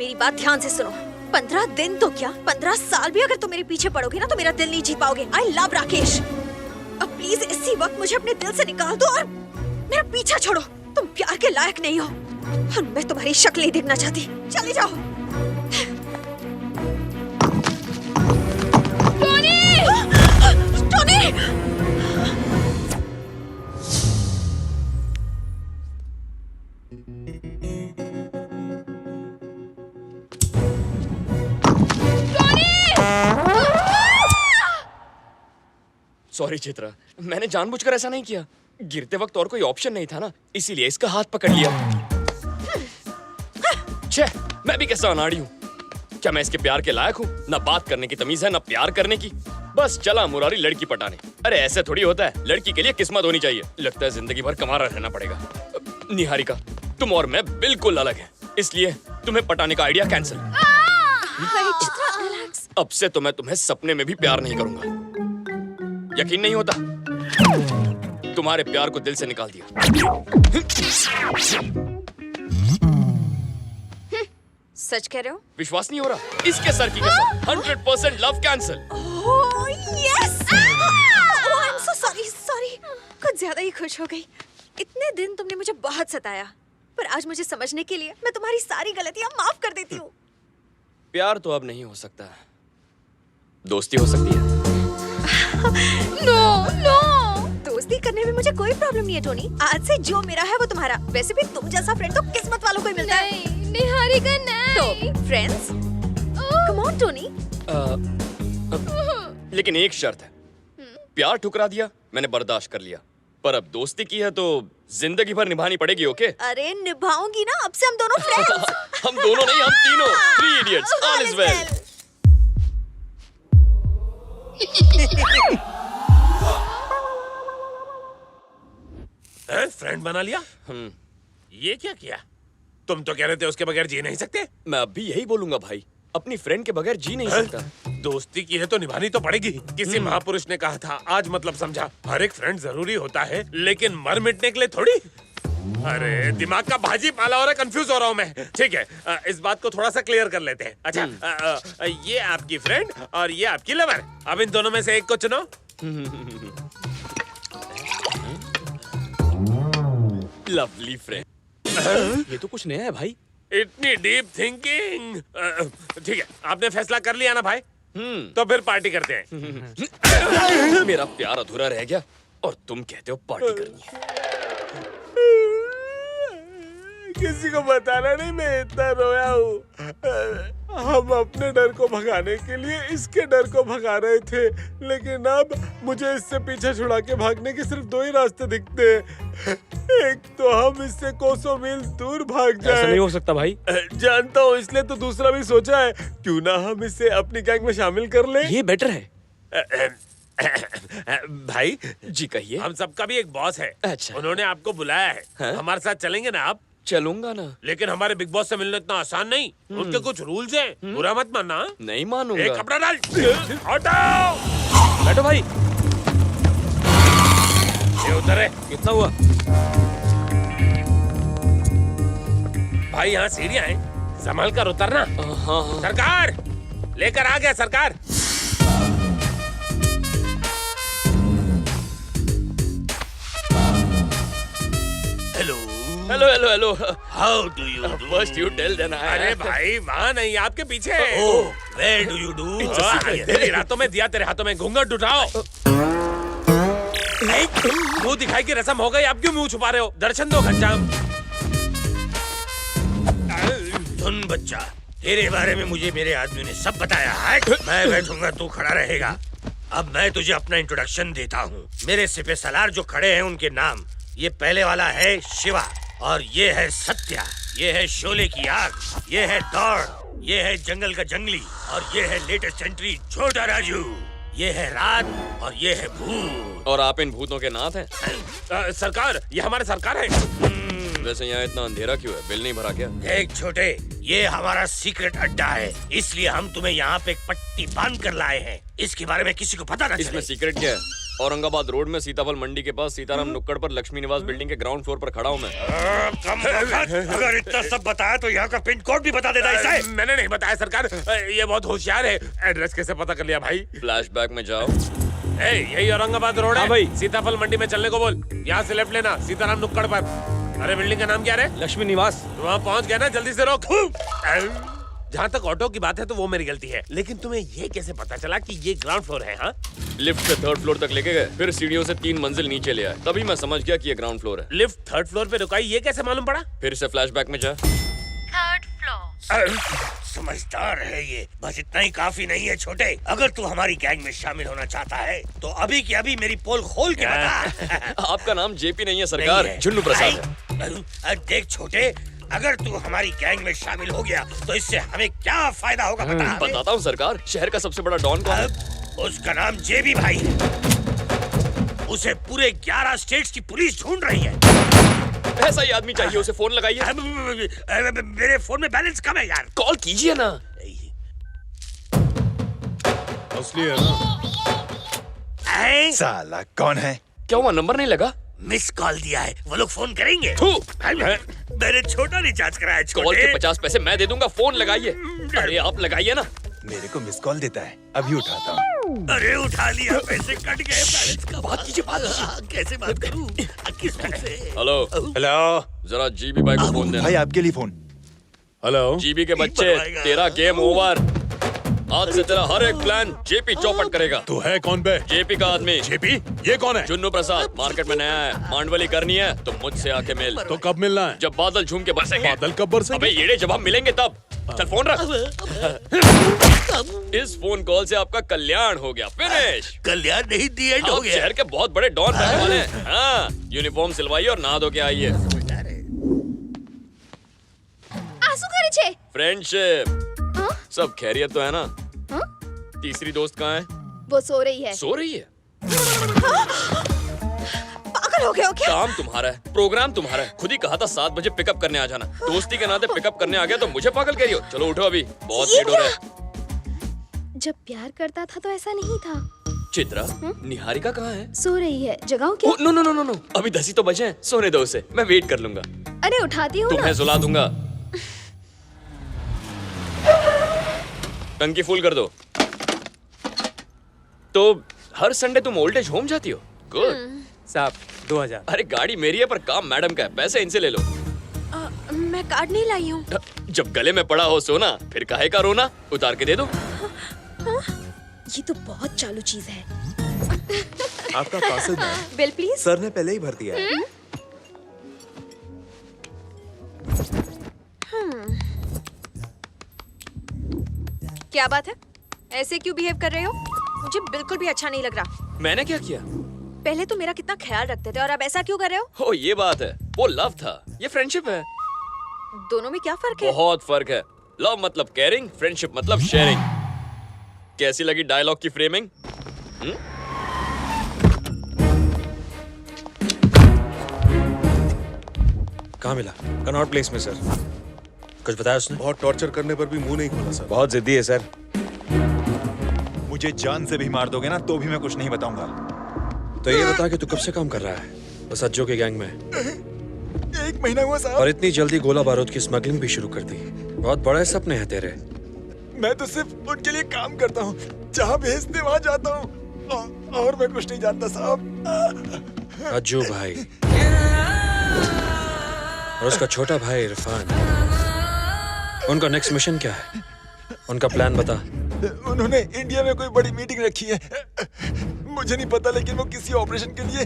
मेरी बात ध्यान से सुनो। 15 दिन तो क्या, 15 साल भी अगर तुम मेरे पीछे पड़ोगे ना तो मेरा दिल नहीं जीत पाओगे। I love Rakesh. अब प्लीज इसी वक्त मुझे अपने दिल से निकाल दो और मेरा पीछा छोड़ो। तुम प्यार के लायक नहीं हो और मैं तुम्हारी शक्ल नहीं देखना चाहती। चले जाओ। टोनी! टोनी! सॉरी चित्रा, मैंने जानबूझकर ऐसा नहीं किया। गिरते वक्त और कोई ऑप्शन नहीं था ना, इसीलिए इसका हाथ पकड़ लिया। छे, मैं भी कैसा अनाड़ी हूँ। क्या मैं इसके प्यार के लायक हूँ? ना बात करने की तमीज है, ना प्यार करने की। बस चला मुरारी लड़की पटाने। अरे ऐसे थोड़ी होता है, लड़की के लिए किस्मत होनी चाहिए। लगता है जिंदगी भर कमारा रहना पड़ेगा। निहारिका, तुम और मैं बिल्कुल अलग हैं, इसलिए तुम्हें पटाने का आइडिया कैंसिल। अब से तो मैं तुम्हें सपने में भी प्यार नहीं करूंगा। यकीन नहीं होता? तुम्हारे प्यार को दिल से निकाल दिया। सच कह रहे हो? विश्वास नहीं हो रहा? इसके सर की कसम, 100% love cancel. Oh yes! I am so sorry, sorry. कुछ ज्यादा ही खुश हो गई। इतने दिन तुमने मुझे बहुत सताया, पर आज मुझे समझने के लिए मैं तुम्हारी सारी गलतियां माफ कर देती हूँ। प्यार तो अब नहीं हो सकता, दोस्ती हो सकती है। नो नो, दोस्ती करने में मुझे कोई प्रॉब्लम नहीं है टोनी। आज से जो मेरा है वो तुम्हारा। वैसे भी तुम जैसा फ्रेंड तो किस्मत वालों को ही मिलता है। निहारिका नहीं। तो फ्रेंड्स, कम ऑन टोनी। लेकिन एक शर्त है। प्यार ठुकरा दिया, मैंने बर्दाश्त कर लिया, पर अब दोस्ती की है तो जिंदगी भर निभानी पड़ेगी। ओके? अरे निभाऊंगी ना, अब से हम दोनों फ्रेंड्स। हम दोनों नहीं, हम तीनों। 3 idiots, all is well. Friend बना लिया? ये क्या किया? तुम तो कह रहे थे उसके बगैर जी नहीं सकते। मैं अब भी यही बोलूंगा भाई, अपनी फ्रेंड के बगैर जी नहीं सकता। दोस्ती की है तो निभानी तो पड़ेगी। किसी महापुरुष ने कहा था, आज मतलब समझा। हर एक फ्रेंड जरूरी होता है, लेकिन मर मिटने के लिए थोड़ी। अरे दिमाग का भाजी पाला हो रहा है, कंफ्यूज हो रहा हूँ मैं। ठीक है, इस बात को थोड़ा सा क्लियर कर लेते हैं। अच्छा, ये आपकी फ्रेंड और ये आपकी लवर। अब इन दोनों में से एक को चुनो। Lovely friend. ये तो कुछ नया है भाई। इतनी डीप थिंकिंग। ठीक है, आपने फैसला कर लिया ना भाई? तो फिर पार्टी करते हैं। मेरा प्यार अधूरा रह गया और तुम कहते हो पार्टी करनी है। किसी को बताना नहीं मैं इतना रोया हूँ। हम अपने डर को भगाने के लिए इसके डर को भगा रहे थे, लेकिन अब मुझे इससे पीछे छुड़ा के भागने के सिर्फ 2 ही रास्ते दिखते हैं। एक तो हम इससे कोसों मील दूर भाग जाएं। ऐसा नहीं हो सकता भाई। जानता हूँ, इसलिए तो दूसरा भी सोचा है, क्यों ना हम इसे अपनी गैंग में शामिल कर लें। ये बेटर है। भाई जी कहिए। हम सबका भी एक बॉस है। अच्छा। उन्होंने आपको बुलाया है। हाँ? हमारे साथ चलेंगे ना आप? चलूंगा ना। लेकिन हमारे बिग बॉस से मिलना इतना आसान नहीं। उनके कुछ रूल्स हैं, बुरा मत मानना। नहीं मानूंगा। एक कपड़ा डाल। हटाओ। बैठो भाई। ये उधर है। कितना हुआ? भाई यहाँ सीढ़ियाँ हैं, संभल कर उतरना। हाँ। सरकार लेकर आ गया सरकार। Hello hello hello hello. How do you do? First you tell then I. अरे भाई वहाँ नहीं, आपके पीछे। Where do you do? It's a secret. तेरी रातों में दिया, तेरे हाथों में घूंघट उठाओ। मुंह दिखाई की रस्म हो गई, आप क्यों मुंह छुपा रहे हो? दर्शन दो घनश्याम। सुन बच्चा, तेरे बारे में मुझे मेरे आदमी ने सब बताया है। मैं बैठूंगा, तू खड़ा रहेगा। अब मैं तुझे अपना इंट्रोडक्शन देता हूँ। मेरे सिपह सलार जो खड़े हैं उनके नाम, ये पहले वाला है शिवा, और ये है सत्या, ये है शोले की आग, ये है दौड़, ये है जंगल का जंगली, और ये है लेटेस्ट एंट्री छोटा राजू। ये है रात और ये है भूत। और आप इन भूतों के नाथ हैं? सरकार, ये हमारे सरकार है। वैसे यहाँ इतना अंधेरा क्यों है? बिल नहीं भरा क्या? देख छोटे, ये हमारा सीक्रेट अड्डा है, इसलिए हम तुम्हें यहाँ पे एक पट्टी बांध कर लाए हैं। इसके बारे में किसी को पता ना इसमें चले। सीक्रेट क्या है? औरंगाबाद रोड में सीताफल मंडी के पास सीताराम नुक्कड़ पर लक्ष्मी निवास बिल्डिंग के ग्राउंड फ्लोर पर खड़ा हूँ मैं। कम वक्त, अगर इतना सब बताया तो यहाँ का पिन कोड भी बता देता इसे। मैंने नहीं बताया सरकार, ये बहुत होशियार है। एड्रेस कैसे पता कर लिया भाई? फ्लैशबैक में जाओ। यही औरंगाबाद रोड है भाई। सीताफल मंडी में चलने को बोल। यहाँ से लेफ्ट लेना, सीताराम नुक्कड़ पर। अरे बिल्डिंग का नाम क्या है? लक्ष्मी निवास। वहाँ पहुँच गया ना, जल्दी से रोक। जहाँ तक ऑटो की बात है तो वो मेरी गलती है, लेकिन तुम्हें ये कैसे पता चला कि ये ग्राउंड फ्लोर है? हाँ, लिफ्ट से 3rd फ्लोर तक लेके गए, फिर सीढ़ियों से 3 मंजिल नीचे ले आए, तभी मैं समझ गया कि ये ग्राउंड फ्लोर है। लिफ्ट 3rd फ्लोर पे रुकाई, ये कैसे मालूम पड़ा? फिर से फ्लैशबैक में जा। 3rd floor. समझदार है ये, बस इतना ही काफी नहीं है छोटे। अगर तू हमारी गैंग में शामिल होना चाहता है तो अभी की अभी मेरी पोल खोल के बता। आपका नाम जेपी नहीं है सरकार, नहीं है। जुन्नू प्रसाद है। देख छोटे, अगर तू हमारी गैंग में शामिल हो गया तो इससे हमें क्या फायदा होगा पता है? बताता हूँ सरकार, शहर का सबसे बड़ा डॉन कौन है? उसका नाम जेबी भाई है। उसे पूरे 11 स्टेट्स की पुलिस ढूंढ रही है। ऐसा ही आदमी चाहिए, उसे फोन लगाइए। मेरे फोन में बैलेंस कम है यार। कॉल कीजिए ना। असली है ना? साला कौन है? क्या हुआ, नंबर नहीं लगा? मिस कॉल दिया है, वो लोग फोन करेंगे। थू। मैंने छोटा रिचार्ज कराया है, कॉल के छोटे। 50 पैसे मैं दे दूंगा, फोन लगाइए। अरे आप लगाइए ना। मेरे को मिस कॉल देता है, अभी उठाता हूँ। अरे उठा लिया, पैसे कट गए, बैलेंस का बात कीजिए, बात कैसे बात करूं? किस मुंह से? हेलो हेलो जरा जीबी भाई को फोन देना। भाई, आपके लिए फोन। हेलो। जीबी के बच्चे, तेरा गेम ओवर। आज से तेरा हर एक प्लान जेपी चौपट करेगा। तू है कौन बे? जेपी का आदमी जेपी? ये कौन है? जुन्नू प्रसाद, मार्केट में नया है। मांडवली करनी है तो मुझसे आके मिल। तो कब मिलना है? जब बादल झूम के बरसेंगे। बादल कब बरसेंगे? अबे येड़े, जब हम मिलेंगे तब। चल फोन रख। इस फोन कॉल से आपका कल्याण हो गया, फिनिश। कल्याण नहीं, दी एंड हो आप गया। शहर के बहुत बड़े डॉन बनने वाले हैं। हाँ, यूनिफॉर्म सिलवाइए और नहा धो के आइए। आंसू करे छे। फ्रेंडशिप। सब खैरियत तो है ना? तीसरी दोस्त कहाँ है? वो सो रही है। सो रही है। पागल हो गए हो क्या? काम तुम्हारा है, प्रोग्राम तुम्हारा है। खुद ही कहा था 7 बजे पिकअप करने आ जाना। दोस्ती के नाते पिकअप करने आ गया तो मुझे पागल कह रही हो? चलो उठो, अभी बहुत ये लेट हो रहा है। जब प्यार करता था तो ऐसा नहीं था। चित्रा, निहारिका कहाँ है? सो रही है, जगाऊं क्या? Oh, no no no no no, अभी 10 ही तो बजे हैं, सोने दो उसे, मैं वेट कर लूंगा। अरे उठाती हूँ ना। तुम्हें सुला दूंगा। टंकी फुल कर दो। तो हर संडे तुम ओल्ड एज होम जाती हो? गुड। साहब 2000। अरे गाड़ी मेरी है पर काम मैडम का है, पैसे इनसे ले लो। मैं कार्ड नहीं लाई हूँ। जब गले में पड़ा हो सोना, फिर काहे का रोना? उतार के दे दो। ये तो बहुत चालू चीज है। आपका parcel ma'am. Bill please. Sir ने पहले ही भर दिया है। क्या बात है, ऐसे क्यों बिहेव कर रहे हो? मुझे बिल्कुल भी अच्छा नहीं लग रहा। मैंने क्या किया? पहले तो मेरा कितना ख्याल रखते थे और अब ऐसा क्यों कर रहे हो? ओ ये बात है, वो लव था, ये फ्रेंडशिप है। दोनों में क्या फर्क है? बहुत फर्क है। लव मतलब केयरिंग, फ्रेंडशिप मतलब शेयरिंग। कैसी लगी डायलॉग की फ्रेमिंग? कहाँ मिला? कनॉट प्लेस में सर। कुछ बताया उसने? बहुत टॉर्चर करने पर भी मुंह नहीं खोला सर। बहुत जिद्दी है सर। मुझे जान से भी मार दोगे ना तो भी मैं कुछ नहीं बताऊंगा। तो ये बता कि तू कब से काम कर रहा है बस अज्जो के गैंग में? 1 महीना हुआ साहब। और इतनी जल्दी गोला बारूद की स्मगलिंग भी शुरू कर दी। बहुत बड़े सपने हैं तेरे। मैं तो सिर्फ उनके लिए काम करता हूँ, जहाँ भेजते वहाँ जाता हूँ, और मैं कुछ नहीं जानता साहब। अज्जू भाई और उसका छोटा भाई इरफान, उनका नेक्स्ट मिशन क्या है? उनका प्लान बता। उन्होंने इंडिया में कोई बड़ी मीटिंग रखी है, मुझे नहीं पता, लेकिन वो किसी ऑपरेशन के लिए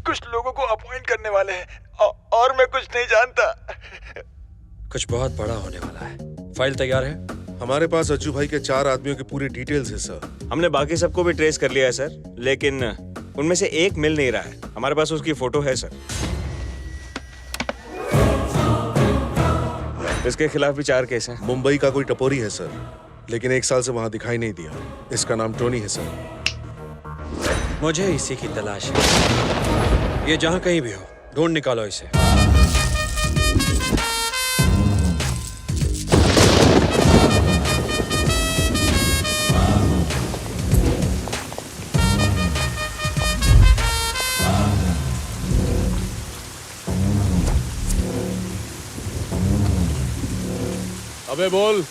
कुछ लोगों को अपॉइंट करने वाले हैं, और मैं कुछ नहीं जानता। कुछ बहुत बड़ा होने वाला है। फाइल तैयार है? हमारे पास अज्जू भाई के 4 आदमियों की पूरी डिटेल्स है सर। हमने बाकी सबको भी ट्रेस कर लिया है सर, लेकिन उनमें से एक मिल नहीं रहा है। हमारे पास उसकी फोटो है सर। इसके खिलाफ भी 4 केस हैं। मुंबई का कोई टपोरी है सर, लेकिन 1 साल से वहाँ दिखाई नहीं दिया। इसका नाम टोनी है सर। मुझे इसी की तलाश है। ये जहाँ कहीं भी हो, ढूंढ निकालो इसे। अबे बोल।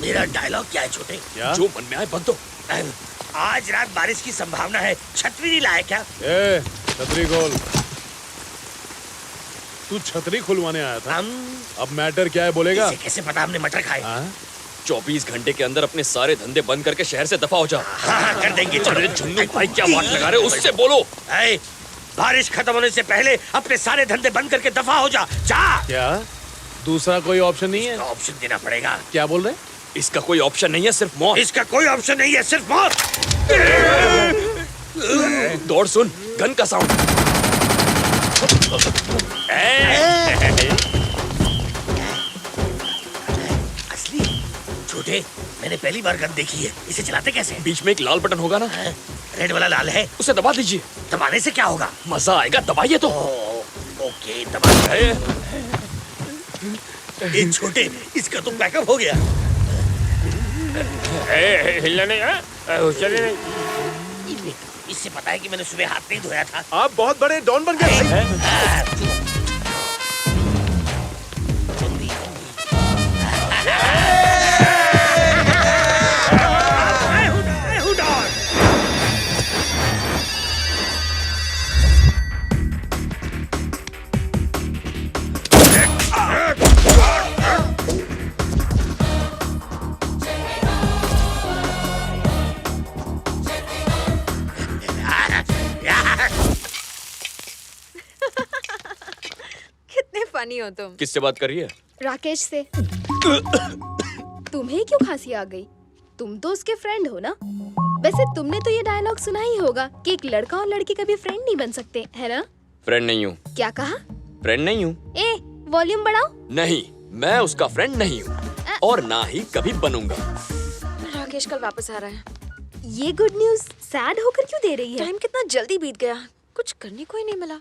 मेरा डायलॉग क्या है छोटे? क्या? जो मन में आए बक दो। आज रात बारिश की संभावना है, छतरी नहीं लाए क्या? ए, छतरी खोल। तू छतरी खुलवाने आया था? अब मैटर क्या है बोलेगा? इसे कैसे पता हमने मटर खाए? 24 घंटे के अंदर अपने सारे धंधे बंद करके शहर से दफा हो जा। हाँ, कर देंगे। अरे झुन्नू भाई क्या बात लगा रहे हो, उससे बोलो। ऐ, बारिश खत्म होने से पहले अपने सारे धंधे बंद करके दफा हो जा। जा। क्या दूसरा कोई ऑप्शन नहीं है? ऑप्शन देना पड़ेगा। क्या बोल रहे? इसका कोई ऑप्शन नहीं है, सिर्फ मौत। इसका कोई ऑप्शन नहीं है, सिर्फ मौत। दौड़ सुन, गन का साउंड। असली? छोटे, मैंने पहली बार गन देखी है। इसे चलाते कैसे? बीच में एक लाल बटन होगा ना? रेड वाला लाल है। उसे दबा दीजिए। दबाने से क्या होगा? मजा आएगा, दबाइए तो। ओके, दबा। ए छोटे, इसका तो बैकअप हो गया। हिलने नहीं, इससे पता है कि मैंने सुबह हाथ नहीं धोया था। आप बहुत बड़े डॉन बन गए। कितने फनी हो तुम। किससे बात कर रही है? राकेश से। तुम्हें क्यों खांसी आ गई? तुम तो उसके फ्रेंड हो ना? वैसे तुमने तो ये डायलॉग सुना ही होगा कि एक लड़का और लड़की कभी फ्रेंड नहीं बन सकते, है ना? फ्रेंड नहीं हूँ। क्या कहा? फ्रेंड नहीं हूँ। ए, वॉल्यूम बढ़ाओ। नहीं, मैं उसका फ्रेंड नहीं हूँ और ना ही कभी बनूंगा। राकेश कल वापस आ रहा है। ये गुड न्यूज सैड होकर क्यों दे रही है? टाइम कितना जल्दी बीत गया, कुछ करने को ही नहीं मिला।